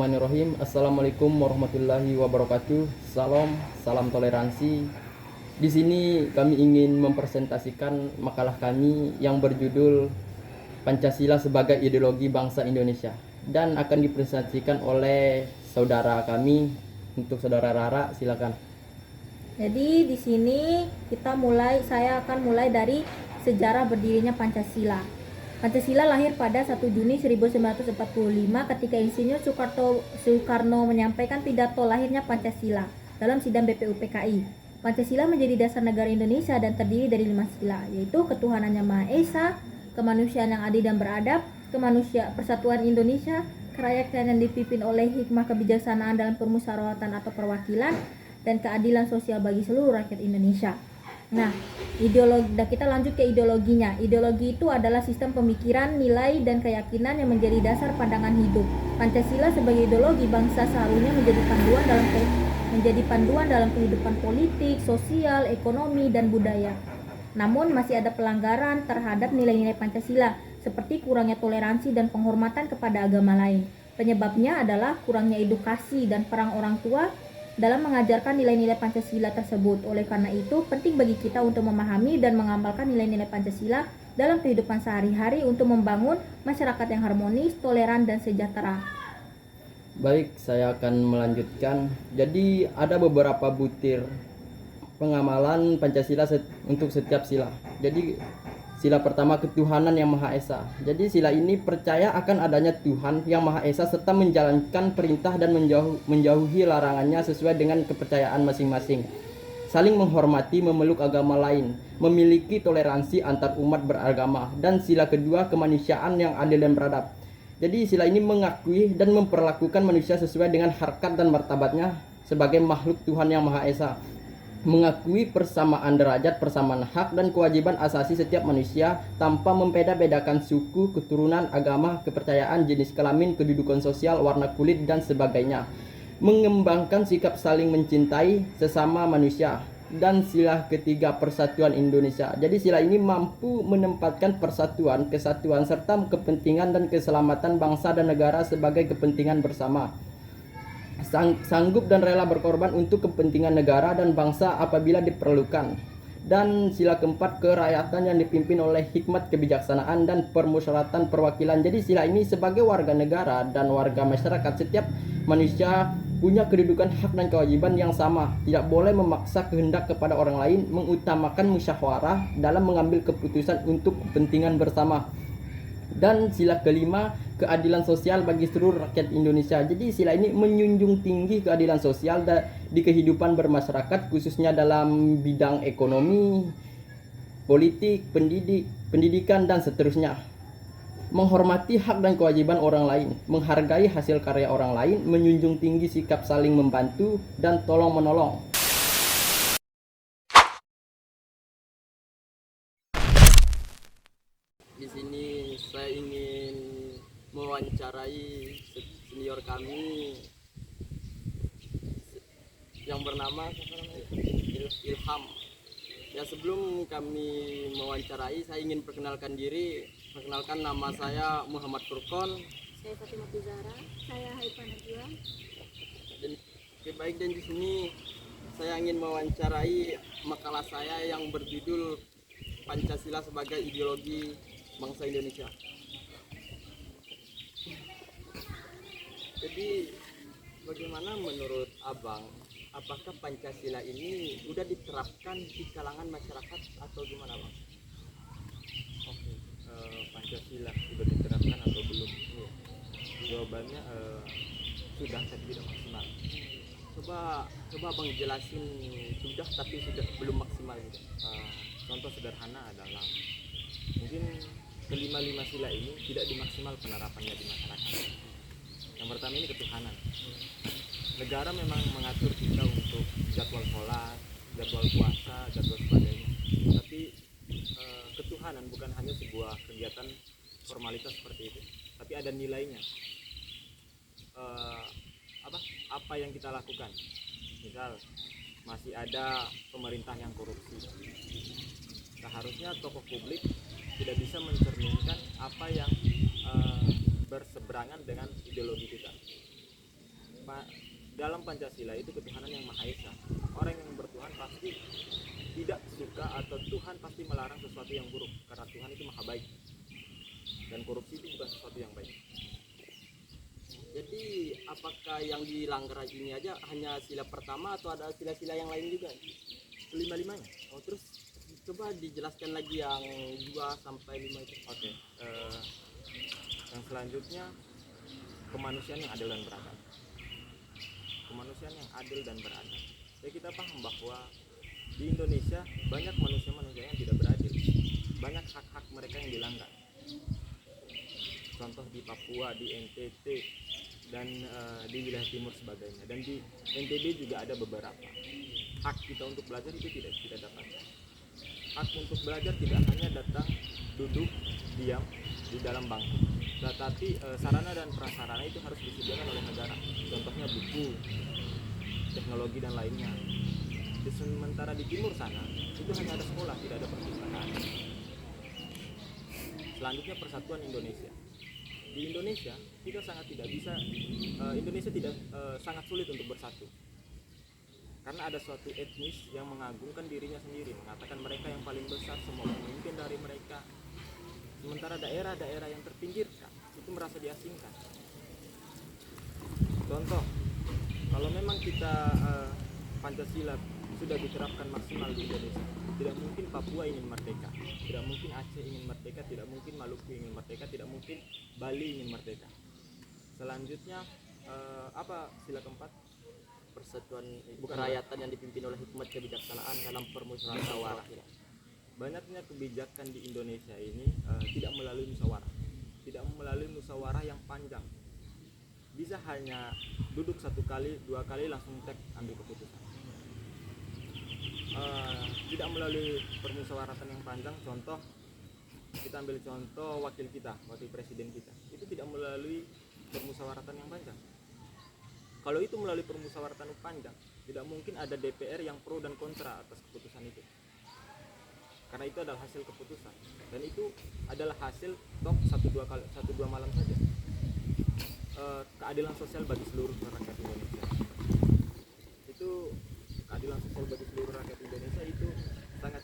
Bismillahirrahmanirrahim. Assalamualaikum warahmatullahi wabarakatuh. Salam toleransi. Di sini kami ingin mempresentasikan makalah kami yang berjudul Pancasila sebagai Ideologi Bangsa Indonesia dan akan dipresentasikan oleh saudara kami. Untuk saudara Rara, silakan. Jadi di sini saya akan mulai dari sejarah berdirinya Pancasila. Pancasila lahir pada 1 Juni 1945 ketika Insinyur Soekarno menyampaikan pidato lahirnya Pancasila dalam sidang BPUPKI. Pancasila menjadi dasar negara Indonesia dan terdiri dari 5 sila, yaitu ketuhanan yang Maha Esa, kemanusiaan yang adil dan beradab, persatuan Indonesia, kerakyatan yang dipimpin oleh hikmah kebijaksanaan dalam permusyawaratan atau perwakilan, dan keadilan sosial bagi seluruh rakyat Indonesia. Nah, kita lanjut ke ideologinya. Ideologi itu adalah sistem pemikiran, nilai, dan keyakinan yang menjadi dasar pandangan hidup. Pancasila sebagai ideologi bangsa seharusnya menjadi panduan dalam kehidupan politik, sosial, ekonomi, dan budaya. Namun masih ada pelanggaran terhadap nilai-nilai Pancasila, seperti kurangnya toleransi dan penghormatan kepada agama lain. Penyebabnya adalah kurangnya edukasi dan peran orang tua dalam mengajarkan nilai-nilai Pancasila tersebut. Oleh karena itu, penting bagi kita untuk memahami dan mengamalkan nilai-nilai Pancasila dalam kehidupan sehari-hari untuk membangun masyarakat yang harmonis, toleran, dan sejahtera. Baik, saya akan melanjutkan. Jadi ada beberapa butir pengamalan Pancasila untuk setiap sila. Jadi sila pertama, ketuhanan yang Maha Esa. Jadi sila ini percaya akan adanya Tuhan yang Maha Esa serta menjalankan perintah dan menjauhi larangannya sesuai dengan kepercayaan masing-masing. Saling menghormati, memeluk agama lain, memiliki toleransi antar umat beragama. Dan sila kedua, kemanusiaan yang adil dan beradab. Jadi sila ini mengakui dan memperlakukan manusia sesuai dengan harkat dan martabatnya sebagai makhluk Tuhan yang Maha Esa. Mengakui persamaan derajat, persamaan hak dan kewajiban asasi setiap manusia tanpa membeda-bedakan suku, keturunan, agama, kepercayaan, jenis kelamin, kedudukan sosial, warna kulit, dan sebagainya. Mengembangkan sikap saling mencintai sesama manusia. Dan sila ketiga, persatuan Indonesia. Jadi sila ini mampu menempatkan persatuan, kesatuan, serta kepentingan dan keselamatan bangsa dan negara sebagai kepentingan bersama. Sanggup dan rela berkorban untuk kepentingan negara dan bangsa apabila diperlukan. Dan sila keempat, kerakyatan yang dipimpin oleh hikmat kebijaksanaan dan permusyawaratan perwakilan. Jadi sila ini sebagai warga negara dan warga masyarakat, setiap manusia punya kedudukan hak dan kewajiban yang sama. Tidak boleh memaksa kehendak kepada orang lain, mengutamakan musyawarah dalam mengambil keputusan untuk kepentingan bersama. Dan sila kelima, keadilan sosial bagi seluruh rakyat Indonesia. Jadi sila ini menjunjung tinggi keadilan sosial di kehidupan bermasyarakat, khususnya dalam bidang ekonomi, politik, pendidikan, dan seterusnya. Menghormati hak dan kewajiban orang lain, menghargai hasil karya orang lain, menjunjung tinggi sikap saling membantu dan tolong menolong. Di sini saya ingin mewawancarai senior kami yang bernama Ilham. Ya, sebelum kami mewawancarai, saya ingin perkenalkan diri. Perkenalkan, nama saya Muhammad Furqon. Saya Fatimah Zahra. Saya Haifah Najwa. Baik, dan di sini saya ingin mewawancarai makalah saya yang berjudul Pancasila sebagai Ideologi Bangsa Indonesia. Jadi bagaimana menurut Abang, apakah Pancasila ini sudah diterapkan di kalangan masyarakat atau gimana, Bang? Oke, Pancasila sudah diterapkan atau belum? Jawabannya sudah tapi tidak maksimal. Coba Bang jelasin sudah tapi sudah belum maksimal gitu. Contoh sederhana adalah mungkin kelima-lima sila ini tidak dimaksimal penerapannya di masyarakat. Yang pertama ini ketuhanan. Negara memang mengatur kita untuk jadwal sholat, jadwal puasa, jadwal sebagainya. Tapi ketuhanan bukan hanya sebuah kegiatan formalitas seperti itu, tapi ada nilainya. Apa yang kita lakukan? Misal masih ada pemerintah yang korupsi, seharusnya tokoh publik tidak bisa mencerminkan apa yang berseberangan dengan ideologi kita. dalam Pancasila itu ketuhanan yang Maha Esa. Orang yang bertuhan pasti tidak suka atau Tuhan pasti melarang sesuatu yang buruk karena Tuhan itu Maha Baik dan korupsi itu bukan sesuatu yang baik. Jadi apakah yang dilanggar ini aja hanya sila pertama atau ada sila-sila yang lain juga? Kelima-limanya. Oh, terus coba dijelaskan lagi yang 2 sampai 5 itu. Oke. Yang selanjutnya kemanusiaan yang adil dan beradab. Kemanusiaan yang adil dan beradab. Jadi kita paham bahwa di Indonesia banyak manusia-manusia yang tidak beradil. Banyak hak-hak mereka yang dilanggar. Contoh di Papua, di NTT, dan di wilayah timur sebagainya. Dan di NTB juga ada beberapa. Hak kita untuk belajar itu tidak kita dapatkan. Hak untuk belajar tidak hanya datang, duduk, diam di dalam bangku. Tetapi sarana dan prasarana itu harus disediakan oleh negara. Contohnya buku, teknologi dan lainnya. Sementara di timur sana itu hanya ada sekolah, tidak ada perpustakaan. Selanjutnya persatuan Indonesia. Di Indonesia kita sangat tidak bisa, Indonesia tidak sangat sulit untuk bersatu. Karena ada suatu etnis yang mengagungkan dirinya sendiri, mengatakan mereka yang paling besar, semua pemimpin dari mereka. Sementara daerah-daerah yang terpinggirkan itu merasa diasingkan. Contoh, kalau memang kita Pancasila sudah diterapkan maksimal di Indonesia, tidak mungkin Papua ingin merdeka, tidak mungkin Aceh ingin merdeka, tidak mungkin Maluku ingin merdeka, tidak mungkin Bali ingin merdeka. Selanjutnya apa sila keempat? Persatuan Bukan. kerakyatan yang dipimpin oleh hikmat kebijaksanaan dalam permusyawarah. Banyaknya kebijakan di Indonesia ini tidak melalui musyawarah, tidak melalui musyawarah yang panjang. Bisa hanya duduk 1 kali, 2 kali langsung ambil keputusan. Tidak melalui permusyawaratan yang panjang. Contoh, kita ambil contoh wakil presiden kita, itu tidak melalui permusyawaratan yang panjang. Kalau itu melalui permusyawaratan yang panjang, tidak mungkin ada DPR yang pro dan kontra atas keputusan itu, karena itu adalah hasil keputusan, dan itu adalah hasil top 1-2 malam saja. Keadilan sosial bagi seluruh rakyat Indonesia, itu keadilan sosial bagi seluruh rakyat Indonesia itu sangat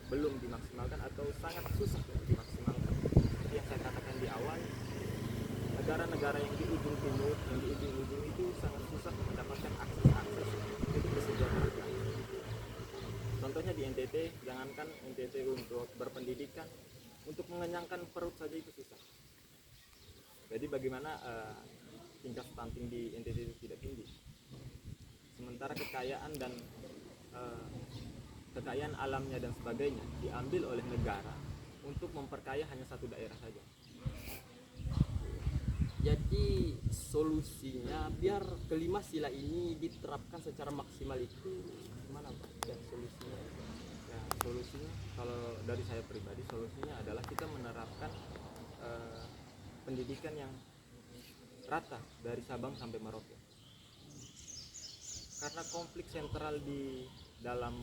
belum dimaksimalkan atau sangat susah untuk dimaksimalkan. Seperti yang saya katakan di awal, negara-negara yang di ujung timur, yang di ujung-ujung itu sangat susah mendapatkan akses untuk kesejahteraan. Contohnya di NTT, jangankan NTT untuk berpendidikan, untuk mengenyangkan perut saja itu susah. Jadi bagaimana tingkat stunting di NTT itu tidak tinggi, sementara kekayaan dan kekayaan alamnya dan sebagainya diambil oleh negara untuk memperkaya hanya satu daerah saja. Jadi solusinya biar kelima sila ini diterapkan secara maksimal itu gimana Pak? Dan solusinya? Ya, solusinya kalau dari saya pribadi, solusinya adalah kita menerapkan pendidikan yang rata dari Sabang sampai Merauke. Karena konflik sentral di dalam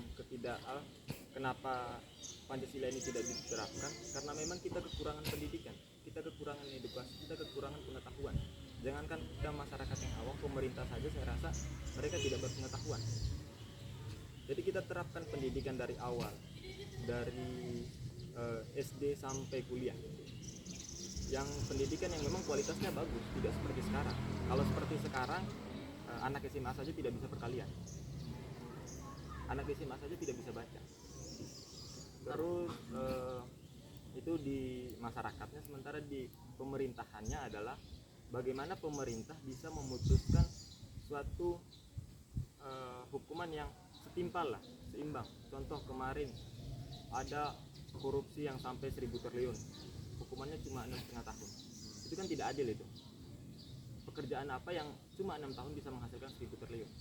kenapa Pancasila ini tidak diterapkan, karena memang kita kekurangan pendidikan, kita kekurangan edukasi, kita kekurangan pengetahuan. Jangankan kita masyarakat yang awam, pemerintah saja saya rasa mereka tidak berpengetahuan. Jadi kita terapkan pendidikan dari awal, dari SD sampai kuliah, yang pendidikan yang memang kualitasnya bagus, tidak seperti sekarang. Kalau seperti sekarang, anak SMA saja tidak bisa perkalian, anak SMA saja tidak bisa baca. Terus itu di masyarakatnya, sementara di pemerintahannya adalah bagaimana pemerintah bisa memutuskan suatu hukuman yang setimpal lah, seimbang. Contoh kemarin ada korupsi yang sampai 1.000 triliun, hukumannya cuma 6,5 tahun. Itu kan tidak adil itu. Pekerjaan apa yang cuma 6 tahun bisa menghasilkan 1.000 triliun?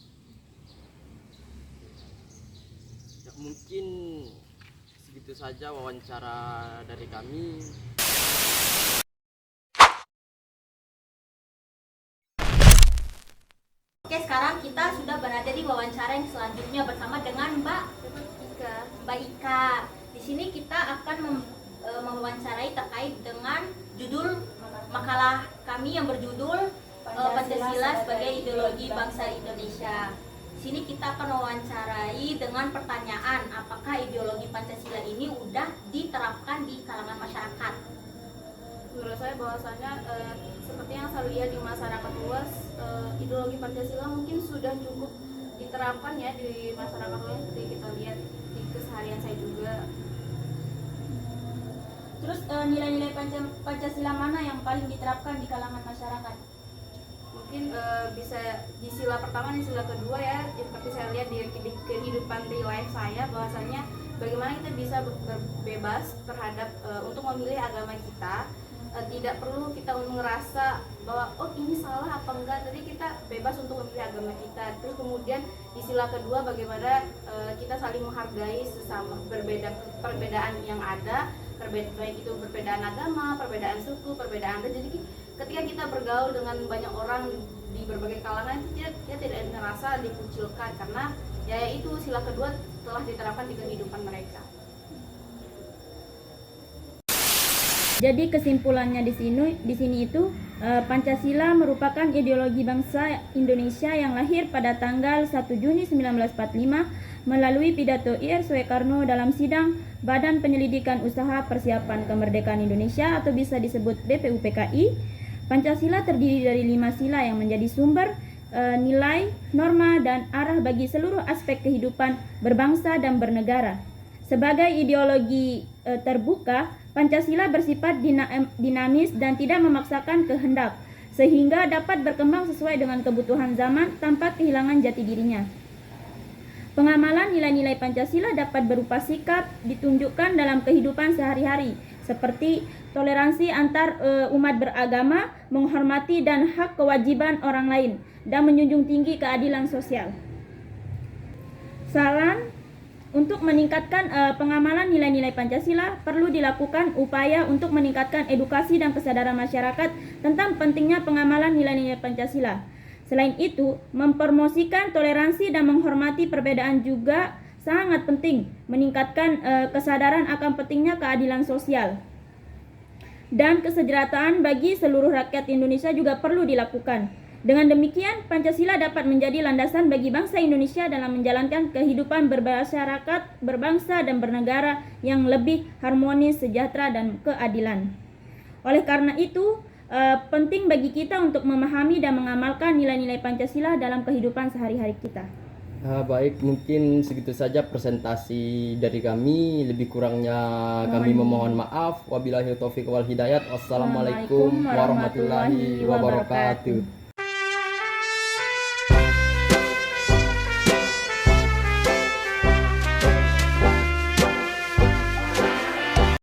Ya, mungkin segitu saja wawancara dari kami. Oke, sekarang kita sudah berada di wawancara yang selanjutnya bersama dengan Mbak Ika. Di sini kita akan mewawancarai terkait dengan judul makalah kami yang berjudul Pancasila sebagai ideologi bangsa Indonesia. Sini kita akan mewawancarai dengan pertanyaan, apakah ideologi Pancasila ini udah diterapkan di kalangan masyarakat? Menurut saya bahwasanya seperti yang saya lihat di masyarakat luas, ideologi Pancasila mungkin sudah cukup diterapkan ya di masyarakat luas, seperti kita lihat di keseharian saya juga. Terus nilai-nilai Pancasila mana yang paling diterapkan di kalangan masyarakat? Mungkin bisa di sila pertama dan sila kedua ya, seperti saya lihat di kehidupan real life saya, bahwasanya bagaimana kita bisa bebas terhadap untuk memilih agama kita. Tidak perlu kita ngerasa bahwa oh ini salah apa enggak, jadi kita bebas untuk memilih agama kita. Terus kemudian di sila kedua bagaimana kita saling menghargai sesama, perbedaan yang ada, baik itu perbedaan agama, perbedaan suku, perbedaan ras. Jadi ketika kita bergaul dengan banyak orang di berbagai kalangan, itu dia tidak merasa dikucilkan, karena ya itu sila kedua telah diterapkan di kehidupan mereka. Jadi kesimpulannya di sini itu Pancasila merupakan ideologi bangsa Indonesia yang lahir pada tanggal 1 Juni 1945 melalui pidato Ir Soekarno dalam sidang Badan Penyelidikan Usaha Persiapan Kemerdekaan Indonesia atau bisa disebut BPUPKI. Pancasila terdiri dari 5 sila yang menjadi sumber nilai, norma, dan arah bagi seluruh aspek kehidupan berbangsa dan bernegara. Sebagai ideologi terbuka, Pancasila bersifat dinamis dan tidak memaksakan kehendak, sehingga dapat berkembang sesuai dengan kebutuhan zaman tanpa kehilangan jati dirinya. Pengamalan nilai-nilai Pancasila dapat berupa sikap ditunjukkan dalam kehidupan sehari-hari, seperti toleransi antar umat beragama, menghormati dan hak kewajiban orang lain, dan menjunjung tinggi keadilan sosial. Saran: untuk meningkatkan pengamalan nilai-nilai Pancasila, perlu dilakukan upaya untuk meningkatkan edukasi dan kesadaran masyarakat tentang pentingnya pengamalan nilai-nilai Pancasila. Selain itu, mempromosikan toleransi dan menghormati perbedaan juga sangat penting, meningkatkan kesadaran akan pentingnya keadilan sosial. Dan kesejahteraan bagi seluruh rakyat Indonesia juga perlu dilakukan. Dengan demikian, Pancasila dapat menjadi landasan bagi bangsa Indonesia dalam menjalankan kehidupan bermasyarakat, berbangsa, dan bernegara yang lebih harmonis, sejahtera, dan keadilan. Oleh karena itu, penting bagi kita untuk memahami dan mengamalkan nilai-nilai Pancasila dalam kehidupan sehari-hari kita. Baik, mungkin segitu saja presentasi dari kami. Lebih kurangnya kami memohon maaf. Wabillahi taufiq wal hidayat. Wassalamualaikum warahmatullahi wabarakatuh.